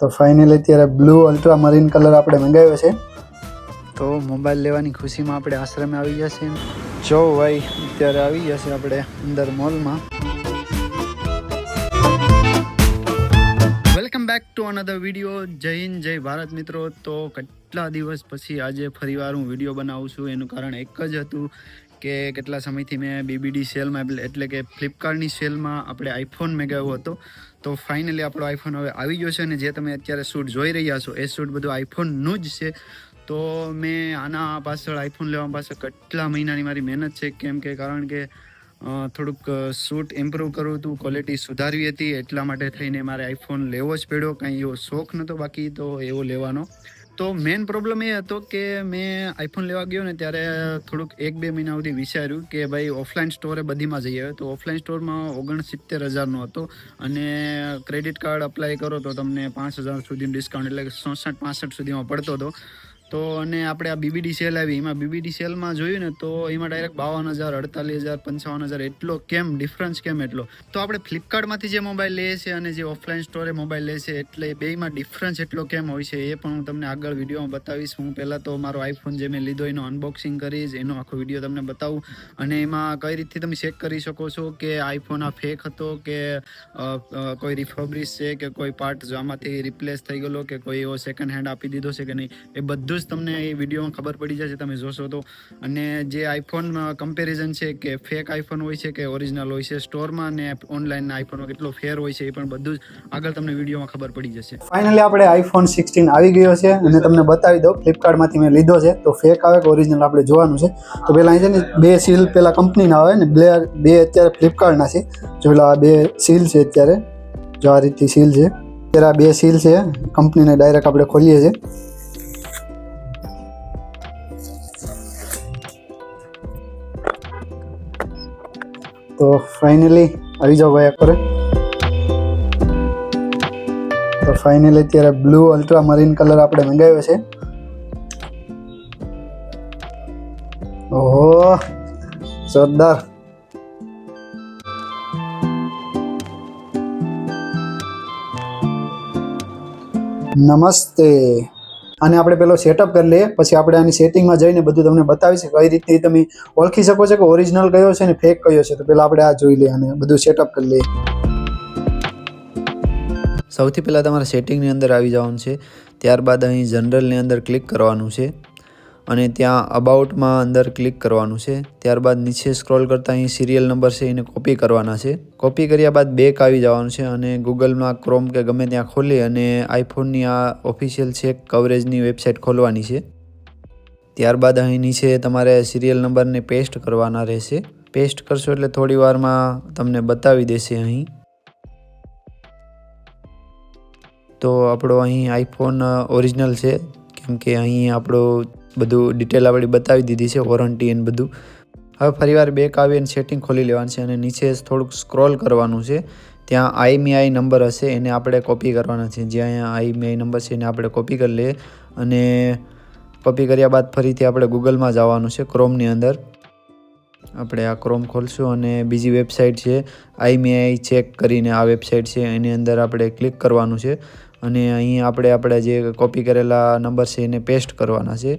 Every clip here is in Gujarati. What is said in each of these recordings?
તો ફાઇનલી અત્યારે બ્લુ અલ્ટ્રા મરીન કલર આપણે મંગાવ્યો છે. તો મોબાઈલ લેવાની ખુશીમાં આપણે આશ્રમે આવી જશે. જો ભાઈ અત્યારે આવી જશે આપણે અંદર મોલમાં. Welcome back to another video. જય હિન્દ, જય ભારત મિત્રો. તો કેટલા દિવસ પછી આજે ફરીવાર હું વિડીયો બનાવું છું. એનું કારણ એક જ હતું કે કેટલા સમયથી મેં બીબીડી સેલમાં એટલે કે ફ્લિપકાર્ટની સેલમાં આપણે આઈફોન મંગાવ્યો હતો. તો ફાઇનલી આપણો આઈફોન હવે આવી ગયો છે અને જે તમે અત્યારે શૂટ જોઈ રહ્યા છો એ શૂટ બધું આઈફોનનું જ છે. તો મેં આના પાછળ આઈફોન લેવા પાછળ કેટલા મહિનાની મારી મહેનત છે. કેમ કે કારણ કે થોડુંક શૂટ ઇમ્પ્રૂવ કરવું હતું, ક્વોલિટી સુધારવી હતી, એટલા માટે થઈને મારે આઈફોન લેવો જ પડ્યો. કાંઈ એવો શોખ નહોતો બાકી તો એવો લેવાનો. તો મેઇન પ્રોબ્લેમ એ હતો કે મેં આઈફોન લેવા ગયો ને ત્યારે થોડુંક 1-2 મહિના સુધી વિચાર્યું કે ભાઈ ઓફલાઈન સ્ટોરે બધીમાં જઈએ. તો ઓફલાઈન સ્ટોરમાં 69,000નો હતો અને ક્રેડિટ કાર્ડ અપ્લાય કરો તો તમને 5,000 સુધીનું ડિસ્કાઉન્ટ એટલે કે 64-65 સુધીમાં પડતો હતો. તો અને આપણે આ બીબીડી સેલ આવી, એમાં બીબીડી સેલમાં જોયું ને તો એમાં ડાયરેક્ટ 52,000, 48,000, 55,000 એટલો કેમ ડિફરન્સ કેમ એટલો? તો આપણે ફ્લિપકાર્ટમાંથી જે મોબાઈલ લઈએ છીએ અને જે ઓફલાઈન સ્ટોરે મોબાઈલ લે છે એટલે બેયમાં ડિફરન્સ એટલો કેમ હોય છે એ પણ હું તમને આગળ વિડીયોમાં બતાવીશ. હું પહેલાં તો મારો આઈફોન જે મેં લીધો એનો અનબોક્સિંગ કરીશ, એનો આખો વિડીયો તમને બતાવું અને એમાં કઈ રીતથી તમે ચેક કરી શકો છો કે આઈફોન આ ફેક હતો કે કોઈ રિફર્બિશ છે કે કોઈ પાર્ટ આમાંથી રિપ્લેસ થઈ ગયેલો કે કોઈ એવો સેકન્ડ હેન્ડ આપી દીધો છે કે નહીં, એ બધું જ તમને એ વિડીયોમાં ખબર પડી જશે તમે જોશો તો. અને જે આઈફોન કમ્પેરિઝન છે કે ફેક આઈફોન હોય છે કે ઓરિજિનલ હોય છે સ્ટોરમાં અને ઓનલાઈનના આઈફોનમાં કેટલો ફેર હોય છે એ પણ બધું જ આગળ તમને વિડીયોમાં ખબર પડી જશે. ફાઇનલી આપણે આઈફોન 16 આવી ગયો છે અને તમને બતાવી દઉં ફ્લિપકાર્ટમાંથી મેં લીધો છે. તો ફેક આવે કે ઓરિજિનલ આપણે જોવાનું છે. તો પહેલાં અહીં છે ને 2 સીલ પહેલાં કંપનીના આવે ને, બે અત્યારે ફ્લિપકાર્ટના છે. જો આ 2 સીલ છે અત્યારે, જો આ રીતની સીલ છે. અત્યારે આ 2 સીલ છે કંપનીને ડાયરેક્ટ આપણે ખોલીએ છીએ. તો ફાઇનલી આવી જાઓ ભાઈ એકવાર. તો ફાઇનલી અત્યારે બ્લુ અલ્ટ્રા મરીન કલર આપણે મંગાવ્યો છે. ઓહો જોરદાર. નમસ્તે. આને આપણે પેલો સેટઅપ કરી લઈએ, પછી આપણે આની સેટિંગમાં જઈને બધું તમને બતાવીશ કઈ રીતે તમે ઓળખી શકો છો કે ઓરિજિનલ કયો છે ને ફેક કયો છે. તો પહેલાં આપણે આ જોઈ લઈએ અને બધું સેટઅપ કરી લઈએ. સૌથી પહેલાં તમારે સેટિંગની અંદર આવી જવાનું છે. ત્યારબાદ અહીં જનરલની અંદર ક્લિક કરવાનું છે અને ત્યાં અબાઉટમાં અંદર ક્લિક કરવાનું છે. ત્યારબાદ નીચે સ્ક્રોલ કરતાં અહીં સિરિયલ નંબર છે એને કોપી કરવાના છે. કોપી કર્યા બાદ બેક આવી જવાનું છે અને ગૂગલમાં ક્રોમ કે ગમે ત્યાં ખોલી અને આઈફોનની આ ઓફિશિયલ ચેક કવરેજની વેબસાઇટ ખોલવાની છે. ત્યારબાદ અહીં નીચે તમારે સિરિયલ નંબરને પેસ્ટ કરવાના રહેશે. પેસ્ટ કરશો એટલે થોડી વારમાં તમને બતાવી દેશે અહીં. તો આપણો અહીં આઈફોન ઓરિજિનલ છે કેમ કે અહીં આપણો બધું ડિટેલ આપણી બતાવી દીધી છે, વોરંટી અને બધું. હવે ફરીવાર બેક આવી અને સેટિંગ ખોલી લેવાનું છે અને નીચે થોડુંક સ્ક્રોલ કરવાનું છે. ત્યાં આઈએમઈઆઈ નંબર હશે એને આપણે કોપી કરવાના છે. જ્યાં અહીંયા આઈએમઈઆઈ નંબર છે એને આપણે કોપી કરી લઈએ અને કોપી કર્યા બાદ ફરીથી આપણે ગૂગલમાં જવાનું છે. ક્રોમની અંદર આપણે આ ક્રોમ ખોલશું અને બીજી વેબસાઇટ છે આઈએમઈઆઈ ચેક કરીને આ વેબસાઇટ છે એની અંદર આપણે ક્લિક કરવાનું છે અને અહીં આપણે જે કોપી કરેલા નંબર છે એને પેસ્ટ કરવાના છે.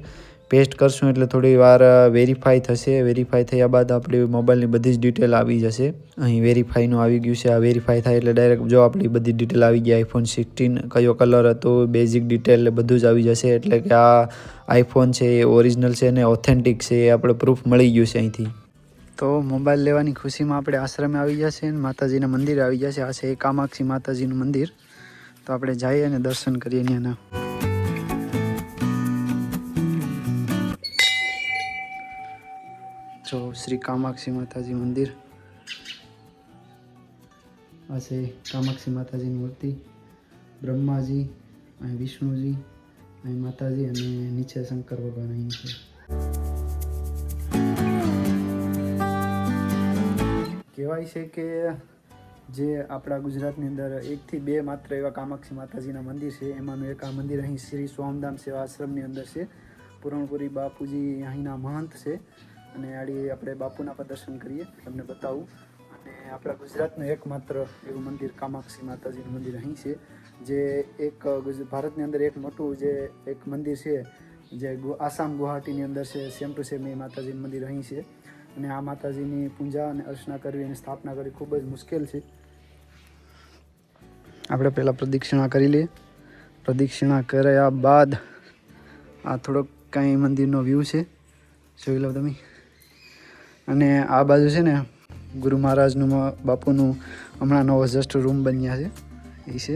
પેસ્ટ કરશું એટલે થોડી વાર વેરીફાઈ થશે. વેરીફાઈ થયા બાદ આપણી મોબાઈલની બધી જ ડિટેલ આવી જશે. અહીં વેરીફાઈનું આવી ગયું છે. આ વેરીફાઈ થાય એટલે ડાયરેક્ટ જો આપણી બધી ડિટેલ આવી ગઈ. આઈફોન 16 કયો કલર હતો, બેઝિક ડિટેલ બધું જ આવી જશે. એટલે કે આ આઈફોન છે એ ઓરિજિનલ છે ને ઓથેન્ટિક છે એ આપણે પ્રૂફ મળી ગયું છે અહીંથી. તો મોબાઈલ લેવાની ખુશીમાં આપણે આશ્રમે આવી જશે અને માતાજીના મંદિરે આવી જશે. આ છે કામાક્ષી માતાજીનું મંદિર. તો આપણે જઈએ અને દર્શન કરીએ એના. જો શ્રી કામાક્ષી માતાજી મંદિર. આ છે કામાક્ષી માતાજીની મૂર્તિ. બ્રહ્માજી, અહીં વિષ્ણુજી, અહીં માતાજી અને નીચે શંકર ભગવાન અહીં છે. કહેવાય છે કે જે આપણા ગુજરાતની અંદર 1 થી 2 માત્ર એવા કામાક્ષી માતાજીના મંદિર છે. એમાંનું એક આ મંદિર અહીં શ્રી સોમધામ સેવા આશ્રમની અંદર છે. પૂરણપુરી બાપુજી અહીંના મહંત છે અને આડી આપણે બાપુના પર દર્શન કરીએ તમને બતાવું. અને આપણા ગુજરાતનું એકમાત્ર એવું મંદિર કામાક્ષી માતાજીનું મંદિર અહીં છે જે એક ભારતની અંદર એક મોટું જે એક મંદિર છે જે આસામ ગુવાહાટીની અંદર છે, સેમ ટુ સેમ એ માતાજીનું મંદિર અહીં છે. અને આ માતાજીની પૂજા અને અર્ચના કરવી અને સ્થાપના કરવી ખૂબ જ મુશ્કેલ છે. આપણે પહેલાં પ્રદક્ષિણા કરી લઈએ. પ્રદક્ષિણા કર્યા બાદ આ થોડોક કાંઈ મંદિરનો વ્યૂ છે, જોઈ લો તમે. અને આ બાજુ છે ને ગુરુ મહારાજનું બાપુનું હમણાં નવો જસ્ટ રૂમ બન્યા છે એ છે.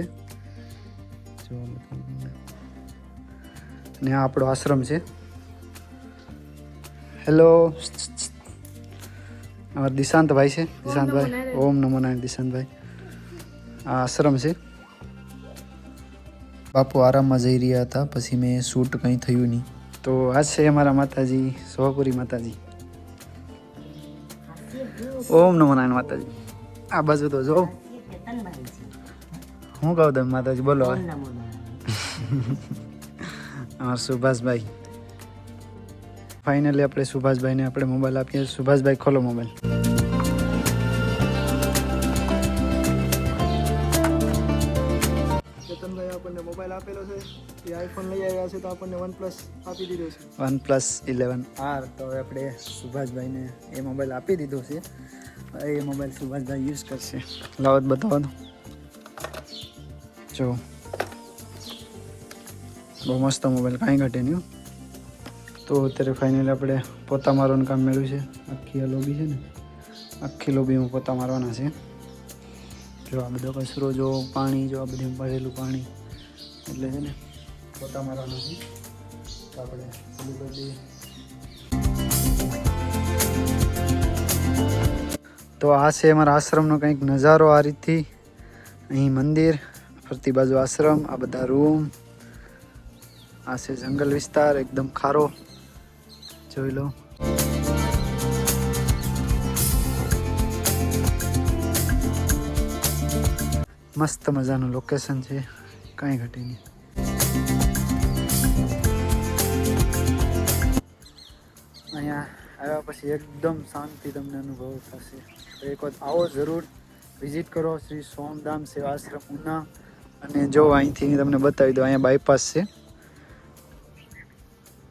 અને આ આપણો આશ્રમ છે. હેલો, અમારા દિશાંતભાઈ છે. દિશાંતભાઈ, ઓમ નમો નારાયણ. દિશાંતભાઈ, આ આશ્રમ છે. બાપુ આરામમાં જઈ રહ્યા હતા, પછી મેં શૂટ કંઈ થયું નહીં. તો આ છે અમારા માતાજી, સોહપુરી માતાજી. ઓમ નમો નારાયણ માતાજી. આ બાજુ તો જો હું કહું તમે માતાજી બોલો. અમારા સુભાષભાઈ. ફાઇનલી આપણે સુભાષભાઈને આપણે મોબાઈલ આપીએ. સુભાષભાઈ ખોલો મોબાઈલ. ચેતનભાઈ આપણને મોબાઈલ આપેલો છે, એ આઈફોન લઈ આવ્યા છે તો આપણને OnePlus આપી દીધો છે, OnePlus 11R. તો હવે આપણે સુભાષભાઈને એ મોબાઈલ આપી દીધો છે. એ મોબાઈલ સુભાષભાઈ યુઝ કરશે. લાવો બતાવો જો, બહુ મસ્ત મોબાઈલ, કાંઈ ઘટે નહીં. તો અત્યારે ફાઇનલી આપણે પોતા મારવાનું કામ મેળવ્યું છે. આખી આ લોબી છે ને, આખી લોબીમાં પોતા મારવાના છે. જો આ બધો કચરો, જો પાણી, જો આ બધું ભરેલું પાણી, એટલે છે ને પોતા મારવાના છે. તો આપણે ચાલુ કરી દઈએ. તો આ છે અમારા આશ્રમનો કંઈક નજારો. આ રીતથી અહીં મંદિર, ફરતી બાજુ આશ્રમ, આ બધા રૂમ, આ છે જંગલ વિસ્તાર એકદમ ખારો, જોઈ લો. મસ્ત મજાનું લોકેશન છે, કાંઈ ઘટે નહીં. અહીંયા આવ્યા પછી એકદમ શાંતિ તમને અનુભવ થશે. તો એક વખત આવો, જરૂર વિઝિટ કરો શ્રી સોમધામ સેવાશ્રમ ઉના. અને જો અહીંથી તમને બતાવી દો, અહીંયા બાયપાસ છે,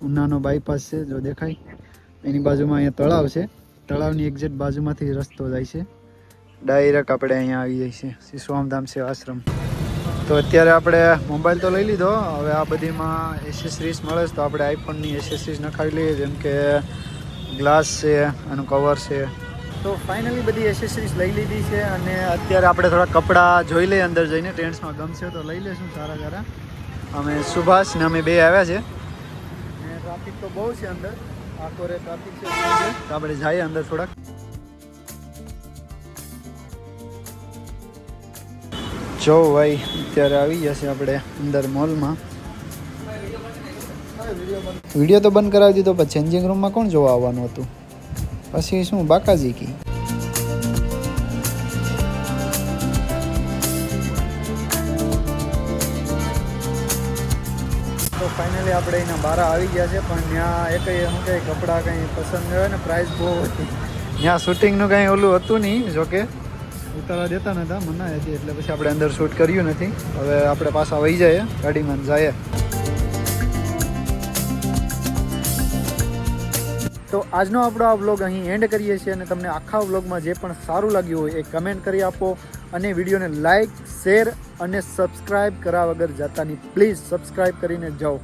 ઉનાનો બાયપાસ છે, જો દેખાય. એની બાજુમાં અહીંયા તળાવ છે, તળાવની એક્ઝેક્ટ બાજુમાંથી રસ્તો જાય છે. ડાયરેક્ટ આપણે અહીંયા આવી જાય છે શ્રી સોમધામ સેવાશ્રમ. તો અત્યારે આપણે મોબાઈલ તો લઈ લીધો, હવે આ બધીમાં એસેસરીઝ મળે છે તો આપણે આઈફોનની એસેસરીઝ નખાવી લઈએ, જેમ કે ગ્લાસ છે, આનું કવર છે. તો ફાઇનલી બધી એસેસરીઝ લઈ લીધી છે. અને અત્યારે આપણે થોડા કપડાં જોઈ લઈએ અંદર જઈને, ટ્રેન્ડ્સમાં ગમશે તો લઈ લઈશું સારા સારા. અમે સુભાષ ને અમે બે આવ્યા છે. અને ટ્રાફિક તો બહુ છે અંદર, આખો રે ટ્રાફિક છે. તો આપણે જઈએ અંદર થોડાક. જો ભાઈ અત્યારે આવી ગયા છે આપણે અંદર મોલમાં. વિડીયો તો બંધ કરાવી દીધો, પણ ચેન્જિંગ રૂમમાં કોણ જોવા આવવાનું હતું? પછી શું બાકાજી કી. તો ફાઇનલી આપણે એના બહાર આવી ગયા છે, પણ ત્યાં એક શું કંઈ કપડાં કંઈ પસંદ હોય ને, પ્રાઇસ બહુ હતી. ત્યાં શૂટિંગનું કંઈ ઓલું હતું નહીં, જોકે ઉતારવા દેતા નહોતા, મનાઈ હતી, એટલે પછી આપણે અંદર શૂટ કર્યું નથી. હવે આપણે પાછા વહી જઈએ, ગાડીમાં જઈએ. તો આજનો આપણો આ વ્લોગ અહીં એન્ડ કરીએ છીએ. અને તમને આખા વ્લોગમાં જે પણ સારું લાગ્યું હોય એ કમેન્ટ કરી આપો. અને વિડીયોને લાઇક, શેર અને સબસ્ક્રાઈબ કરવા વગર જતા નહીં. પ્લીઝ સબસ્ક્રાઈબ કરીને જાઓ.